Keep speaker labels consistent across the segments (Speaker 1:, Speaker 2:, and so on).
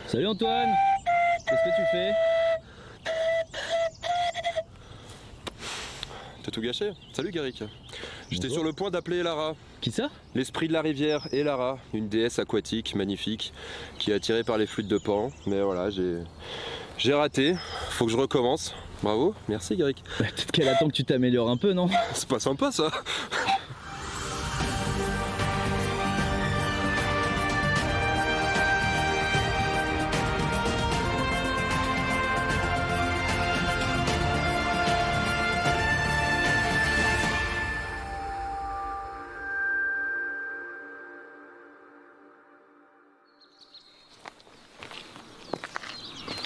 Speaker 1: Salut Antoine, qu'est-ce que tu fais?
Speaker 2: T'as tout gâché? Salut Guéric. J'étais
Speaker 1: Bonjour.
Speaker 2: sur le point d'appeler Elara.
Speaker 1: Qui ça?
Speaker 2: L'esprit de la rivière, Elara, une déesse aquatique magnifique qui est attirée par les flûtes de Pan. Mais voilà, j'ai raté. Faut que je recommence. Bravo, merci Guéric.
Speaker 1: Bah, peut-être qu'elle attend que tu t'améliores un peu, non?
Speaker 2: C'est pas sympa ça.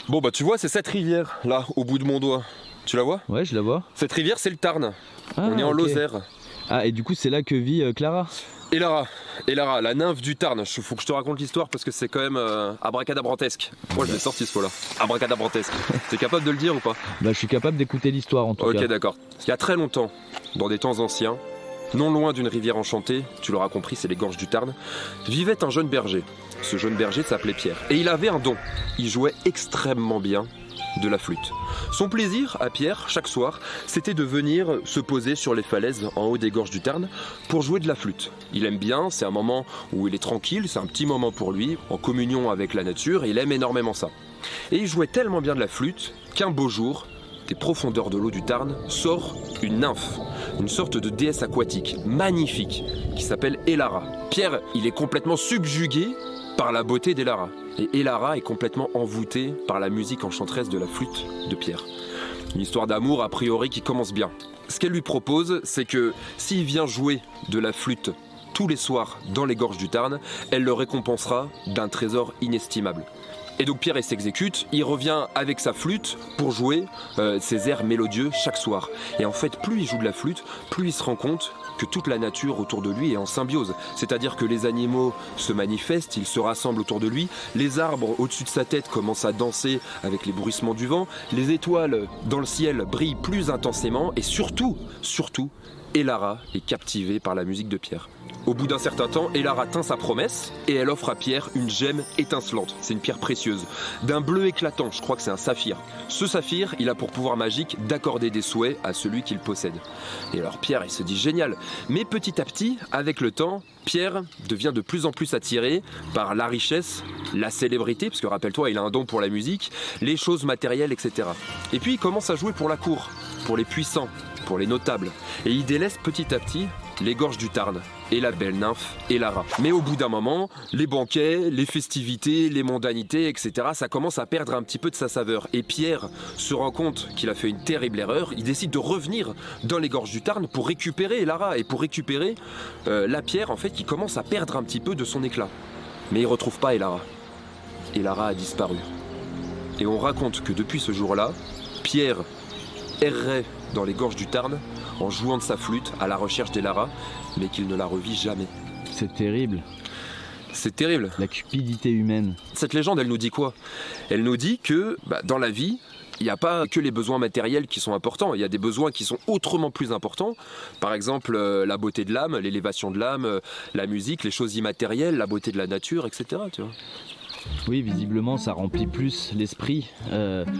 Speaker 2: Bon bah tu vois, c'est cette rivière là, au bout de mon doigt. Tu la vois?
Speaker 1: Ouais, je la vois.
Speaker 2: Cette rivière, c'est le Tarn.
Speaker 1: Ah,
Speaker 2: On est en
Speaker 1: ok.
Speaker 2: Lozère.
Speaker 1: Ah, et du coup, c'est là que vit Clara?
Speaker 2: Elara, la nymphe du Tarn. Faut que je te raconte l'histoire parce que c'est quand même abracadabrantesque. Moi je l'ai sorti ce fois-là. Abracadabrantesque. T'es capable de le dire ou pas?
Speaker 1: Bah, je suis capable d'écouter l'histoire en tout
Speaker 2: Ok,
Speaker 1: cas.
Speaker 2: d'accord. Il y a très longtemps, dans des temps anciens, non loin d'une rivière enchantée, tu l'auras compris, c'est les gorges du Tarn, vivait un jeune berger. Ce jeune berger s'appelait Pierre. Et il avait un don. Il jouait extrêmement bien de la flûte. Son plaisir à Pierre, chaque soir, c'était de venir se poser sur les falaises en haut des gorges du Tarn pour jouer de la flûte. Il aime bien, c'est un moment où il est tranquille, c'est un petit moment pour lui, en communion avec la nature, et il aime énormément ça. Et il jouait tellement bien de la flûte qu'un beau jour, des profondeurs de l'eau du Tarn, sort une nymphe, une sorte de déesse aquatique magnifique qui s'appelle Elara. Pierre, il est complètement subjugué par la beauté d'Elara. Et Elara est complètement envoûtée par la musique enchanteresse de la flûte de Pierre. Une histoire d'amour a priori qui commence bien. Ce qu'elle lui propose, c'est que s'il vient jouer de la flûte tous les soirs dans les gorges du Tarn, elle le récompensera d'un trésor inestimable. Et donc Pierre s'exécute, il revient avec sa flûte pour jouer ses airs mélodieux chaque soir. Et en fait, plus il joue de la flûte, plus il se rend compte que toute la nature autour de lui est en symbiose. C'est-à-dire que les animaux se manifestent, ils se rassemblent autour de lui, les arbres au-dessus de sa tête commencent à danser avec les bruissements du vent, les étoiles dans le ciel brillent plus intensément et surtout, Elara est captivée par la musique de Pierre. Au bout d'un certain temps, Elara tint sa promesse et elle offre à Pierre une gemme étincelante. C'est une pierre précieuse, d'un bleu éclatant, je crois que c'est un saphir. Ce saphir, il a pour pouvoir magique d'accorder des souhaits à celui qui le possède. Et alors Pierre, il se dit génial. Mais petit à petit, avec le temps, Pierre devient de plus en plus attiré par la richesse, la célébrité, parce que rappelle-toi, il a un don pour la musique, les choses matérielles, etc. Et puis il commence à jouer pour la cour, pour les puissants, pour les notables. Et il délaisse petit à petit les gorges du Tarn et la belle nymphe Elara. Mais au bout d'un moment, les banquets, les festivités, les mondanités, etc., ça commence à perdre un petit peu de sa saveur. Et Pierre se rend compte qu'il a fait une terrible erreur. Il décide de revenir dans les gorges du Tarn pour récupérer Elara et pour récupérer la pierre, en fait, qui commence à perdre un petit peu de son éclat. Mais il retrouve pas Elara. Elara a disparu. Et on raconte que depuis ce jour-là, Pierre errait dans les gorges du Tarn en jouant de sa flûte à la recherche d'Elara, mais qu'il ne la revit jamais.
Speaker 1: C'est terrible,
Speaker 2: C'est terrible.
Speaker 1: la cupidité humaine.
Speaker 2: Cette légende, elle nous dit quoi? Elle nous dit que dans la vie, il n'y a pas que les besoins matériels qui sont importants, il y a des besoins qui sont autrement plus importants. Par exemple, la beauté de l'âme, l'élévation de l'âme, la musique, les choses immatérielles, la beauté de la nature, etc. Tu vois.
Speaker 1: Oui, visiblement, ça remplit plus l'esprit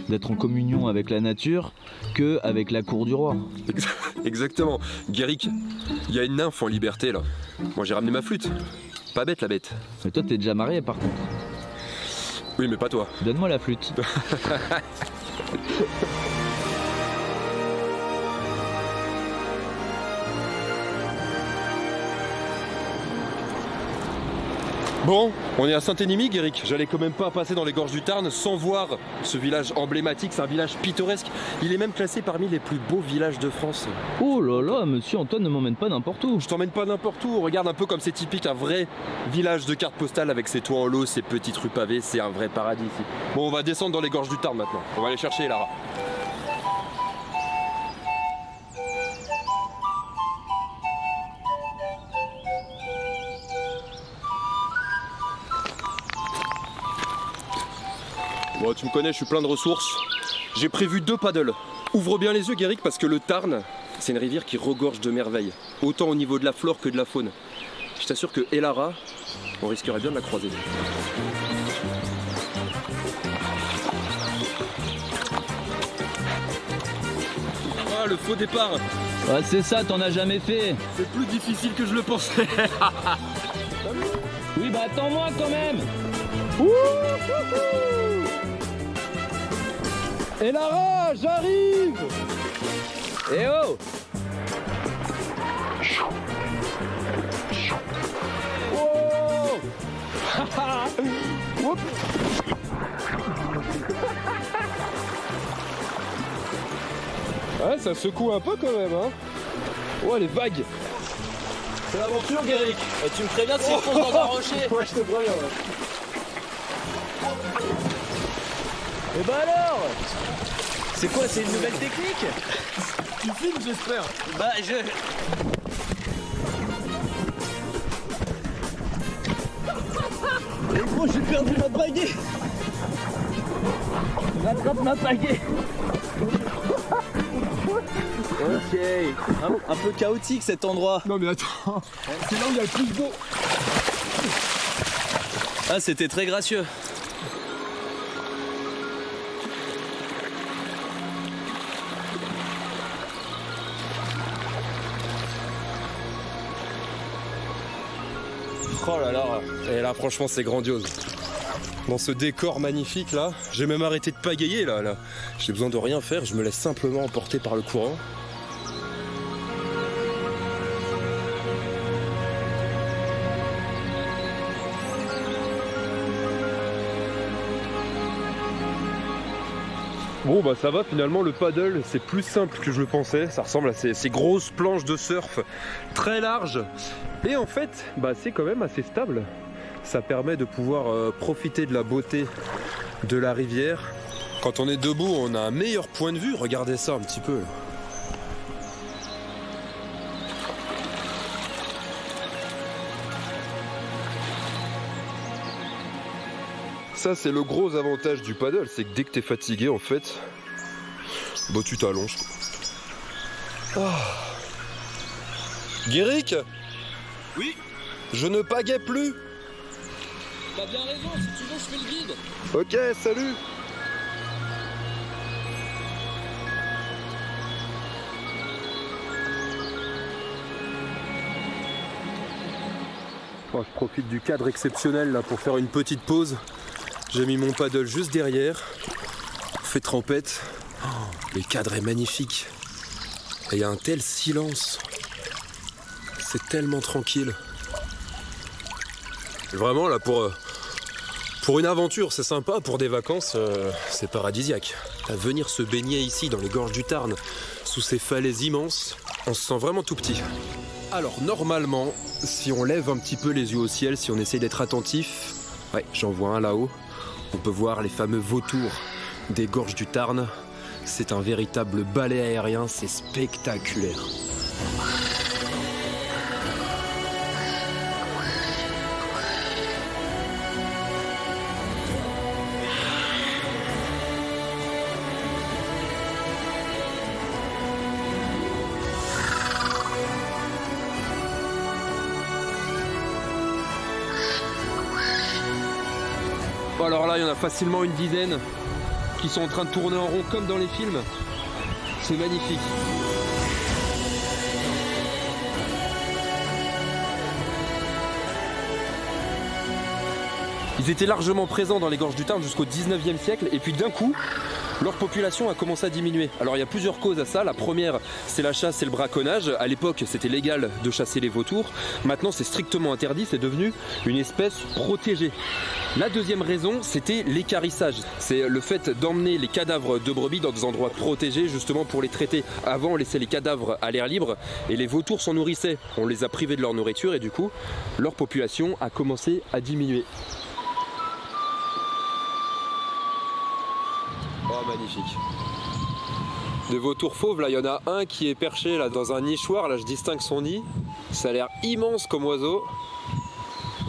Speaker 1: d'être en communion avec la nature que avec la cour du roi.
Speaker 2: Exactement. Guéric, il y a une nymphe en liberté là. Moi j'ai ramené ma flûte. Pas bête la bête.
Speaker 1: Mais toi, t'es déjà marié par contre.
Speaker 2: Oui mais pas toi.
Speaker 1: Donne-moi la flûte.
Speaker 2: Bon, on est à Saint-Énimie, Guéric. J'allais quand même pas passer dans les gorges du Tarn sans voir ce village emblématique. C'est un village pittoresque. Il est même classé parmi les plus beaux villages de France.
Speaker 1: Oh là là, monsieur Antoine ne m'emmène pas n'importe où.
Speaker 2: Je t'emmène pas n'importe où. Regarde un peu comme c'est typique, un vrai village de carte postale avec ses toits en lot, ses petites rues pavées. C'est un vrai paradis ici. Bon, on va descendre dans les gorges du Tarn maintenant. On va aller chercher Lara. Bon, tu me connais, je suis plein de ressources. J'ai prévu 2 paddles. Ouvre bien les yeux, Guéric, parce que le Tarn, c'est une rivière qui regorge de merveilles, autant au niveau de la flore que de la faune. Je t'assure que Elara, on risquerait bien de la croiser. le faux départ.
Speaker 1: Ouais, c'est ça, t'en as jamais fait.
Speaker 2: C'est plus difficile que je le pensais.
Speaker 1: Oui, bah attends-moi quand même. Et Lara, j'arrive. Eh oh. Wow.
Speaker 2: Ouais, ça secoue un peu quand même, hein. Oh, les vagues.
Speaker 1: C'est l'aventure, Guéric. Tu me préviens si je fonce dans un rocher.
Speaker 2: Ouais, je te préviens, ouais.
Speaker 1: Et bah alors. C'est quoi, c'est une nouvelle technique?
Speaker 2: Tu filmes, j'espère.
Speaker 1: Bah je... Et gros, j'ai perdu ma pagaie. J'attrape ma pagaie. Ok, un peu chaotique cet endroit.
Speaker 2: Non mais attends, c'est là où il y a le plus d'eau.
Speaker 1: Ah, c'était très gracieux.
Speaker 2: Oh là là, et là franchement c'est grandiose. Dans ce décor magnifique là, j'ai même arrêté de pagayer là. J'ai besoin de rien faire, je me laisse simplement emporter par le courant. Bon bah ça va, finalement le paddle c'est plus simple que je le pensais, ça ressemble à ces grosses planches de surf très larges et en fait bah c'est quand même assez stable. Ça permet de pouvoir profiter de la beauté de la rivière. Quand on est debout on a un meilleur point de vue, regardez ça un petit peu. Ça c'est le gros avantage du paddle, c'est que dès que t'es fatigué en fait, bah tu t'allonges. Oh. Guéric ?
Speaker 1: Oui.
Speaker 2: Je ne pagaie plus.
Speaker 1: T'as bien raison, si tu veux je fais le guide.
Speaker 2: Ok, salut. Oh, je profite du cadre exceptionnel là pour faire une petite pause. J'ai mis mon paddle juste derrière. Fait trempette. Oh, le cadre est magnifique. Et il y a un tel silence. C'est tellement tranquille. Vraiment là pour une aventure c'est sympa, pour des vacances c'est paradisiaque. À venir se baigner ici dans les gorges du Tarn, sous ces falaises immenses, on se sent vraiment tout petit. Alors normalement, si on lève un petit peu les yeux au ciel, si on essaye d'être attentif, ouais j'en vois un là-haut, on peut voir les fameux vautours des gorges du Tarn. C'est un véritable ballet aérien, c'est spectaculaire. Alors là, il y en a facilement une dizaine qui sont en train de tourner en rond comme dans les films. C'est magnifique. Ils étaient largement présents dans les gorges du Tarn jusqu'au 19e siècle et puis d'un coup, leur population a commencé à diminuer. Alors il y a plusieurs causes à ça. La première, c'est la chasse et le braconnage. À l'époque, c'était légal de chasser les vautours. Maintenant, c'est strictement interdit. C'est devenu une espèce protégée. La deuxième raison, c'était l'équarrissage. C'est le fait d'emmener les cadavres de brebis dans des endroits protégés justement pour les traiter. Avant, on laissait les cadavres à l'air libre et les vautours s'en nourrissaient. On les a privés de leur nourriture et du coup, leur population a commencé à diminuer. Oh, magnifique. Des vautours fauves, là, il y en a un qui est perché là, dans un nichoir. Là, je distingue son nid. Ça a l'air immense comme oiseau.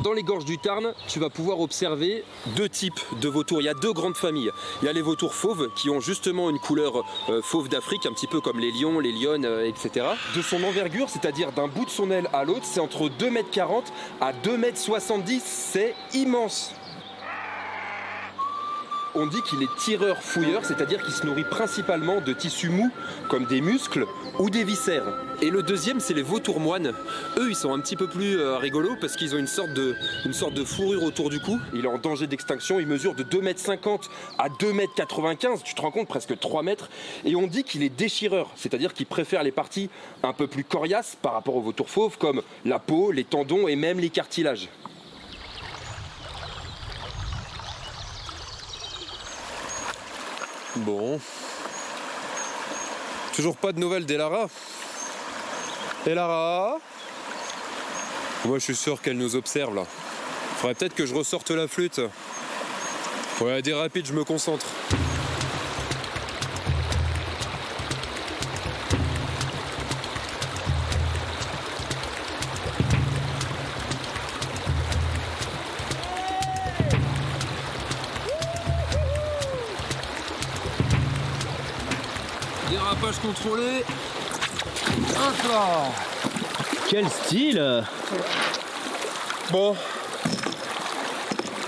Speaker 2: Dans les gorges du Tarn, tu vas pouvoir observer deux types de vautours. Il y a deux grandes familles. Il y a les vautours fauves qui ont justement une couleur fauve d'Afrique, un petit peu comme les lions, les lionnes, etc. De son envergure, c'est-à-dire d'un bout de son aile à l'autre, c'est entre 2,40 m à 2,70 m. C'est immense. on dit qu'il est tireur-fouilleur, c'est-à-dire qu'il se nourrit principalement de tissus mous, comme des muscles ou des viscères. Et le deuxième, c'est les vautours moines. Eux, ils sont un petit peu plus rigolos parce qu'ils ont une sorte de fourrure autour du cou. Il est en danger d'extinction, il mesure de 2,50 m à 2,95 m, tu te rends compte, presque 3 mètres. Et on dit qu'il est déchireur, c'est-à-dire qu'il préfère les parties un peu plus coriaces par rapport aux vautours fauves, comme la peau, les tendons et même les cartilages. Bon. Toujours pas de nouvelles d'Elara. Elara? Moi je suis sûr qu'elle nous observe là. Faudrait peut-être que je ressorte la flûte. Ouais, des rapides, je me concentre. Dérapage contrôlé. Hop là.
Speaker 1: Quel style!
Speaker 2: Bon.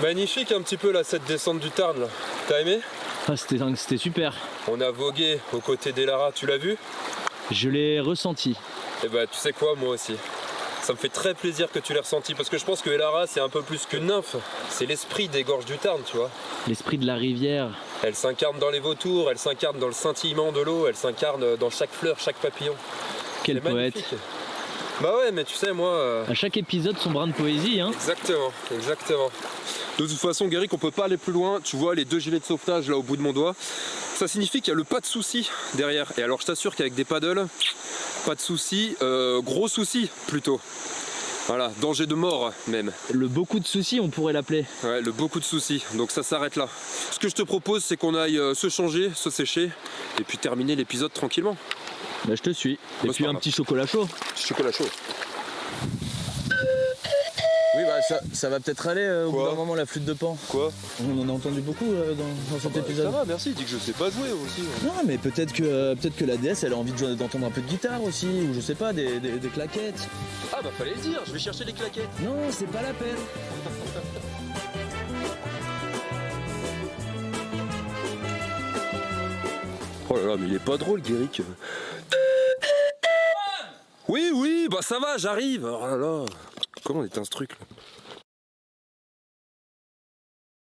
Speaker 2: Magnifique un petit peu là, cette descente du Tarn là. T'as aimé?
Speaker 1: Ah, c'était super.
Speaker 2: On a vogué aux côtés d'Elara, tu l'as vu?
Speaker 1: Je l'ai ressenti.
Speaker 2: Et bah tu sais quoi, moi aussi. Ça me fait très plaisir que tu l'aies ressenti parce que je pense que Elara c'est un peu plus qu'une nymphe. C'est l'esprit des gorges du Tarn, tu vois.
Speaker 1: L'esprit de la rivière.
Speaker 2: Elle s'incarne dans les vautours, elle s'incarne dans le scintillement de l'eau, elle s'incarne dans chaque fleur, chaque papillon.
Speaker 1: Quel poète.
Speaker 2: Bah ouais, mais tu sais, moi...
Speaker 1: À chaque épisode, son brin de poésie, hein.
Speaker 2: Exactement, exactement. De toute façon, Guéric, on peut pas aller plus loin. Tu vois les 2 gilets de sauvetage là au bout de mon doigt. Ça signifie qu'il y a le pas de souci derrière. Et alors, je t'assure qu'avec des paddles, pas de souci, gros souci plutôt. Voilà, danger de mort même.
Speaker 1: Le beaucoup de soucis, on pourrait l'appeler.
Speaker 2: Ouais, le beaucoup de soucis. Donc ça s'arrête là. Ce que je te propose, c'est qu'on aille se changer, se sécher, et puis terminer l'épisode tranquillement.
Speaker 1: Bah, je te suis. Et puis un petit chocolat chaud.
Speaker 2: Chocolat chaud.
Speaker 1: Oui, bah ça va peut-être aller au bout
Speaker 2: Quoi
Speaker 1: d'un moment, la flûte de Pan.
Speaker 2: Quoi?
Speaker 1: On en a entendu beaucoup dans cet épisode.
Speaker 2: Ça va, merci. Dis que je sais pas jouer aussi.
Speaker 1: Non, mais peut-être que la déesse, elle a envie d'entendre un peu de guitare aussi, ou je sais pas, des claquettes.
Speaker 2: Ah bah fallait le dire, je vais chercher les claquettes.
Speaker 1: Non, c'est pas la peine.
Speaker 2: Oh là là, mais il est pas drôle, Guéric. Oui, bah ça va, j'arrive. Oh là là. Comment on éteint ce truc là?